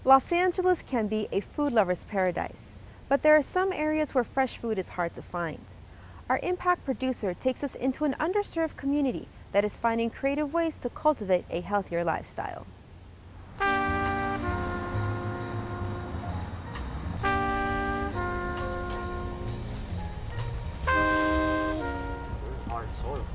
Los Angeles can be a food lover's paradise, but there are some areas where fresh food is hard to find. Our impact producer takes us into an underserved community that is finding creative ways to cultivate a healthier lifestyle. Hard soil.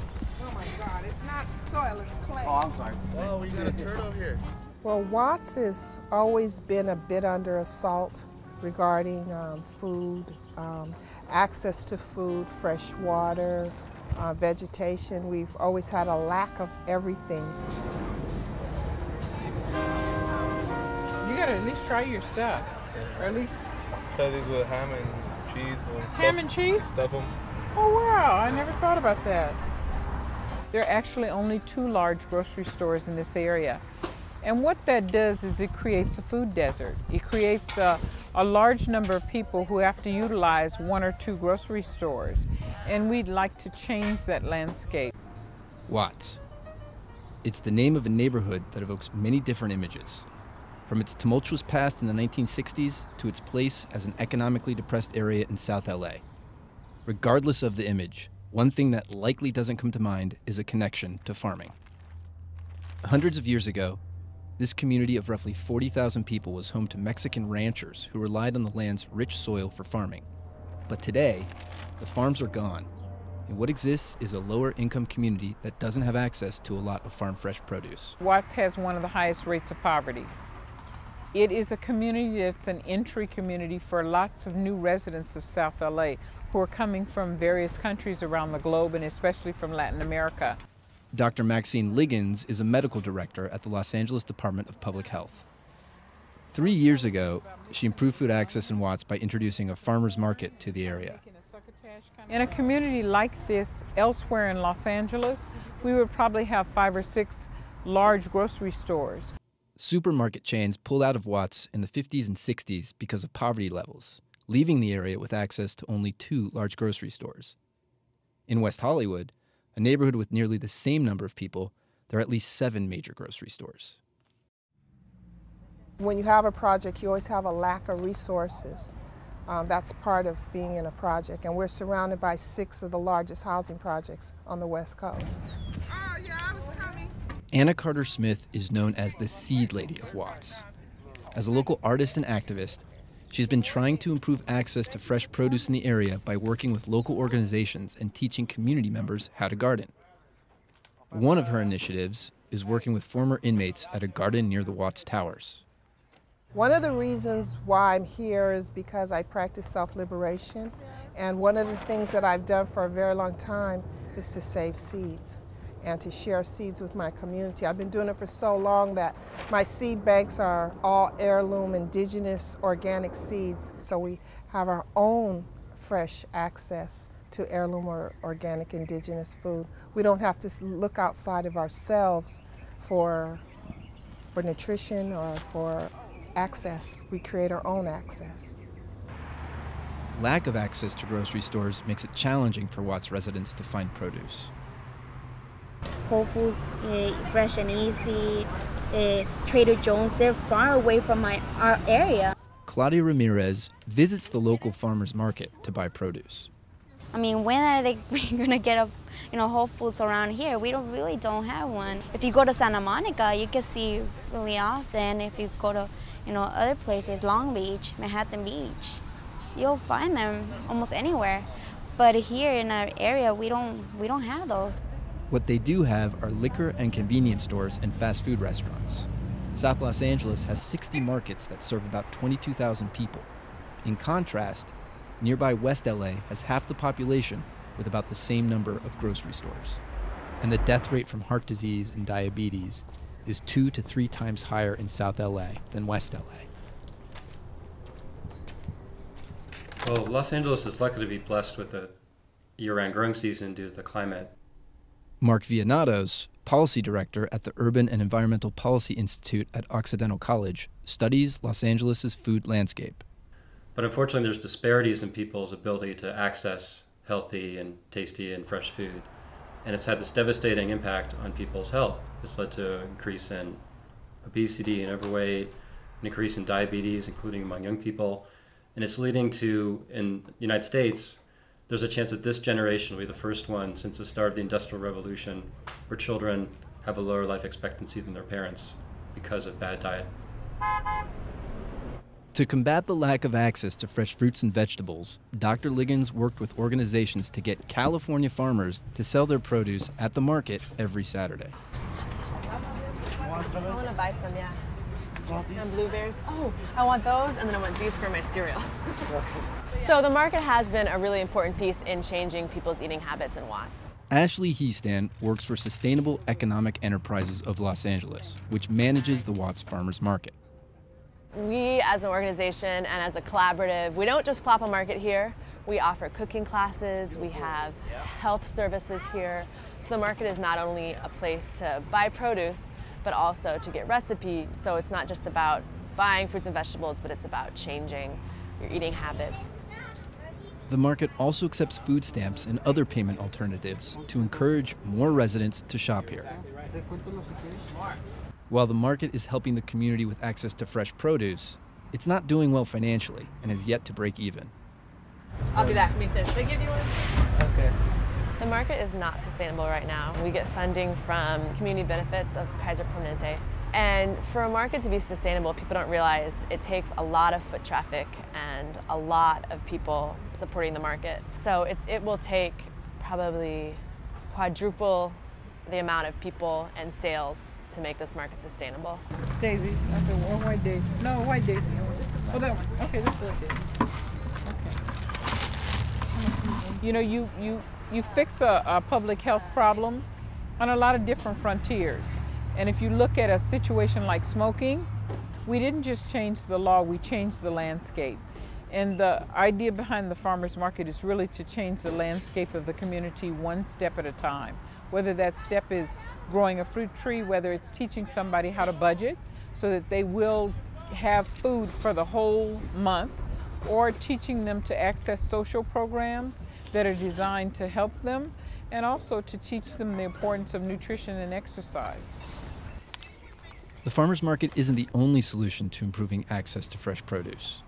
Oh my God, it's not soil, it's clay. Oh, I'm sorry. Oh, we got a turtle here. Well, Watts has always been a bit under assault regarding food, access to food, fresh water, vegetation. We've always had a lack of everything. You gotta at least try your stuff, or at least Try these with ham and cheese. And ham and cheese. Stuff them. Oh wow, I never thought about that. There are actually only 2 large grocery stores in this area. And what that does is it creates a food desert. It creates a large number of people who have to utilize 1 or 2 grocery stores. And we'd like to change that landscape. Watts. It's the name of a neighborhood that evokes many different images. From its tumultuous past in the 1960s to its place as an economically depressed area in South LA. Regardless of the image, one thing that likely doesn't come to mind is a connection to farming. Hundreds of years ago, this community of roughly 40,000 people was home to Mexican ranchers who relied on the land's rich soil for farming. But today, the farms are gone, and what exists is a lower income community that doesn't have access to a lot of farm fresh produce. Watts has one of the highest rates of poverty. It is a community that's an entry community for lots of new residents of South LA who are coming from various countries around the globe and especially from Latin America. Dr. Maxine Liggins is a medical director at the Los Angeles Department of Public Health. 3 years ago, she improved food access in Watts by introducing a farmer's market to the area. In a community like this, elsewhere in Los Angeles, we would probably have 5 or 6 large grocery stores. Supermarket chains pulled out of Watts in the 50s and 60s because of poverty levels, leaving the area with access to only 2 large grocery stores. In West Hollywood, a neighborhood with nearly the same number of people, there are at least 7 major grocery stores. When you have a project, you always have a lack of resources. That's part of being in a project, and we're surrounded by 6 of the largest housing projects on the West Coast. Oh, yeah, I was coming. Anna Carter Smith is known as the Seed Lady of Watts. As a local artist and activist, she's been trying to improve access to fresh produce in the area by working with local organizations and teaching community members how to garden. One of her initiatives is working with former inmates at a garden near the Watts Towers. One of the reasons why I'm here is because I practice self-liberation, and one of the things that I've done for a very long time is to save seeds and to share seeds with my community. I've been doing it for so long that my seed banks are all heirloom, indigenous, organic seeds, so we have our own fresh access to heirloom or organic indigenous food. We don't have to look outside of ourselves for nutrition or for access. We create our own access. Lack of access to grocery stores makes it challenging for Watts residents to find produce. Whole Foods, Fresh and Easy, Trader Joe's, they're far away from our area. Claudia Ramirez visits the local farmers market to buy produce. I mean, when are they going to get a Whole Foods around here? We really don't have one. If you go to Santa Monica, you can see really often. If you go to other places, Long Beach, Manhattan Beach, you'll find them almost anywhere. But here in our area, we don't have those. What they do have are liquor and convenience stores and fast food restaurants. South Los Angeles has 60 markets that serve about 22,000 people. In contrast, nearby West LA has half the population with about the same number of grocery stores. And the death rate from heart disease and diabetes is 2 to 3 times higher in South LA than West LA. Well, Los Angeles is lucky to be blessed with a year-round growing season due to the climate. Mark Vianatos, policy director at the Urban and Environmental Policy Institute at Occidental College, studies Los Angeles' food landscape. But unfortunately, there's disparities in people's ability to access healthy and tasty and fresh food. And it's had this devastating impact on people's health. It's led to an increase in obesity and overweight, an increase in diabetes, including among young people. And it's leading to, in the United States, there's a chance that this generation will be the first one since the start of the Industrial Revolution where children have a lower life expectancy than their parents because of bad diet. To combat the lack of access to fresh fruits and vegetables, Dr. Liggins worked with organizations to get California farmers to sell their produce at the market every Saturday. I want to buy some, yeah. And blueberries. Oh, I want those, and then I want these for my cereal. So the market has been a really important piece in changing people's eating habits in Watts. Ashley Heastan works for Sustainable Economic Enterprises of Los Angeles, which manages the Watts Farmers Market. We, as an organization and as a collaborative, we don't just plop a market here. We offer cooking classes, we have health services here. So the market is not only a place to buy produce, but also to get recipes. So it's not just about buying fruits and vegetables, but it's about changing your eating habits. The market also accepts food stamps and other payment alternatives to encourage more residents to shop here. While the market is helping the community with access to fresh produce, it's not doing well financially and has yet to break even. I'll be back. Make this. Should I give you one? Okay. The market is not sustainable right now. We get funding from community benefits of Kaiser Permanente. And for a market to be sustainable, people don't realize it takes a lot of foot traffic and a lot of people supporting the market. So it will take probably quadruple the amount of people and sales to make this market sustainable. Daisies. Okay, one white daisy. No, white daisy. Oh, that one. Okay, this white daisy. Okay. You know, you fix a public health problem on a lot of different frontiers. And if you look at a situation like smoking, we didn't just change the law, we changed the landscape. And the idea behind the farmers market is really to change the landscape of the community one step at a time. Whether that step is growing a fruit tree, whether it's teaching somebody how to budget so that they will have food for the whole month, or teaching them to access social programs that are designed to help them, and also to teach them the importance of nutrition and exercise. The farmers market isn't the only solution to improving access to fresh produce.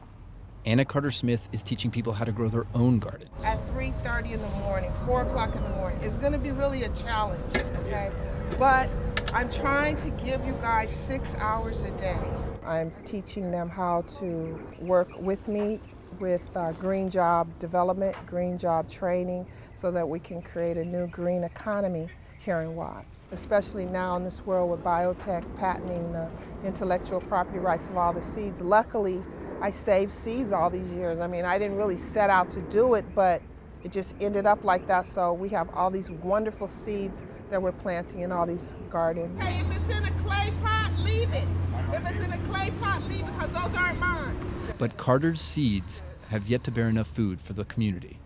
Anna Carter-Smith is teaching people how to grow their own gardens. At 3:30 in the morning, 4 o'clock in the morning, it's gonna be really a challenge, okay? But I'm trying to give you guys 6 hours a day. I'm teaching them how to work with me with green job development, green job training, so that we can create a new green economy here in Watts, especially now in this world with biotech patenting the intellectual property rights of all the seeds. Luckily, I saved seeds all these years. I mean, I didn't really set out to do it, but it just ended up like that. So we have all these wonderful seeds that we're planting in all these gardens. Hey, if it's in a clay pot, leave it. If it's in a clay pot, leave it, because those aren't mine. But Carter's seeds have yet to bear enough food for the community.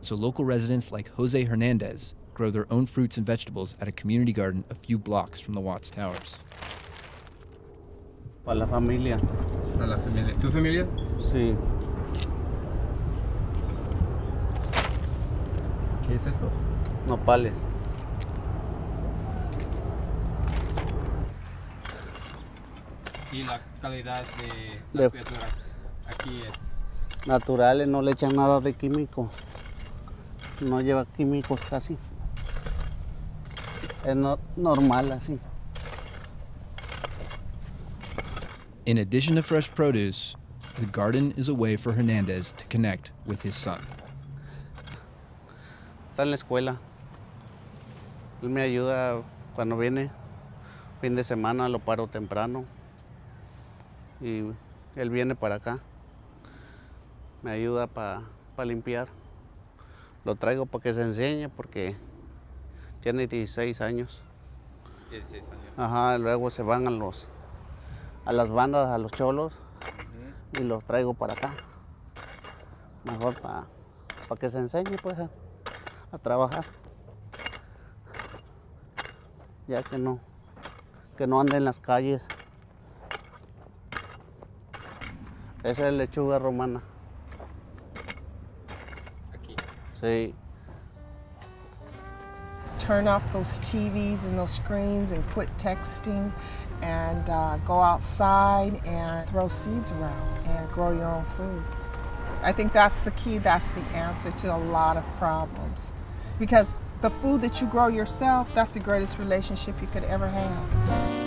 So local residents like Jose Hernandez grow their own fruits and vegetables at a community garden a few blocks from the Watts Towers. Para la familia. Para la familia. ¿Tu familia? Sí. ¿Qué es esto? Nopales. Y la calidad de las verduras aquí es Naturales, no le echan nada de químico. No lleva químicos casi. Es normal así. In addition to fresh produce, the garden is a way for Hernandez to connect with his son. Está en la escuela. Él me ayuda cuando viene. Fin de semana lo paro temprano. Y él viene para acá. Me ayuda para limpiar. Lo traigo para que se enseñe porque tiene 16 años. 16 años. Ajá, luego se van a las bandas, a los cholos, y los traigo para acá. Mejor para que se enseñe pues a trabajar. Ya que no ande en las calles. Esa es lechuga romana. Aquí. Sí. Turn off those TVs and those screens and quit texting and go outside and throw seeds around and grow your own food. I think that's the key, that's the answer to a lot of problems. Because the food that you grow yourself, that's the greatest relationship you could ever have.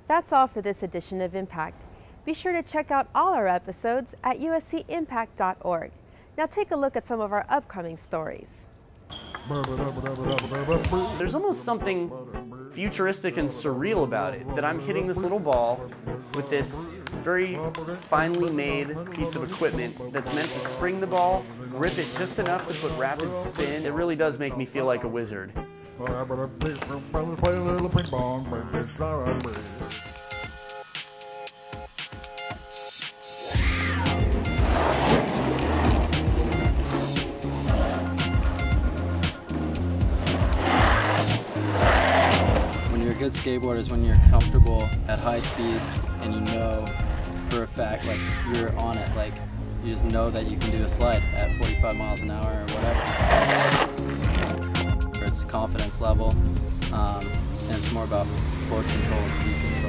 That's all for this edition of Impact. Be sure to check out all our episodes at uscimpact.org. Now take a look at some of our upcoming stories. There's almost something futuristic and surreal about it, that I'm hitting this little ball with this very finely made piece of equipment that's meant to spring the ball, grip it just enough to put rapid spin. It really does make me feel like a wizard. Good skateboarders when you're comfortable at high speeds and you know for a fact, like, you're on it, like, you just know that you can do a slide at 45 miles an hour or whatever. It's confidence level, and it's more about board control and speed control.